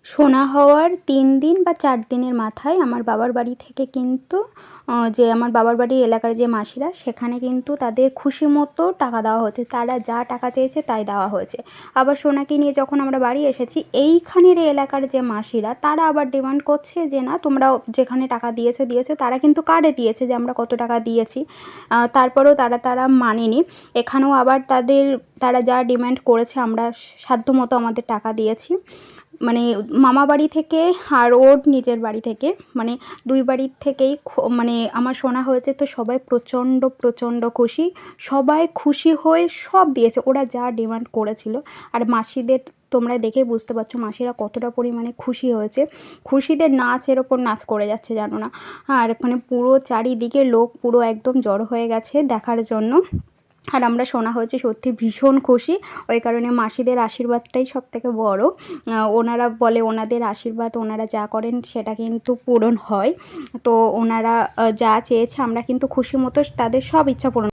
সোনা হওয়ার ৩ দিন বা ৪ দিনের মাথায় আমার বাবার বাড়ি থেকে কিন্তু যে আমার বাবার বাড়ির এলাকার যে মাসিরা সেখানে কিন্তু তাদের খুশি মতো টাকা দেওয়া হয়েছে। তারা যা টাকা চেয়েছে তাই দেওয়া হয়েছে। আবার সোনাকে নিয়ে যখন আমরা বাড়ি এসেছি, এইখানের এলাকার যে মাসিরা তারা আবার ডিমান্ড করছে যে না, তোমরাও যেখানে টাকা দিয়েছো। তারা কিন্তু কার্ডে দিয়েছে যে আমরা কত টাকা দিয়েছি। তারপরেও তারা মানেনি। এখানেও আবার তারা যা ডিমান্ড করেছে আমরা সাধ্যমতো আমাদের টাকা দিয়েছি। মানে মামা বাড়ি থেকে আর ওর নিজের বাড়ি থেকে, মানে ২ বাড়ির থেকেই মানে আমার শোনা হয়েছে। তো সবাই প্রচণ্ড খুশি। সবাই খুশি হয়ে সব দিয়েছে ওরা যা ডিমান্ড করেছিল। আর মাসিদের তোমরা দেখেই বুঝতে পারছো মাসিরা কতটা পরিমাণে খুশি হয়েছে। খুশিতে নাচের ওপর নাচ করে যাচ্ছে, জানো না। আর মানে পুরো চারিদিকে লোক পুরো একদম জড়ো হয়ে গেছে দেখার জন্য। আর আমরা শোনা হয়েছে সত্যি ভীষণ খুশি। ওই কারণে মাসিদের আশীর্বাদটাই সবথেকে বড়। ওনারা বলে ওনাদের আশীর্বাদ ওনারা যা করেন সেটা কিন্তু পূরণ হয়। তো ওনারা যা চেয়েছে আমরা কিন্তু খুশি মতো তাদের সব ইচ্ছা পূরণ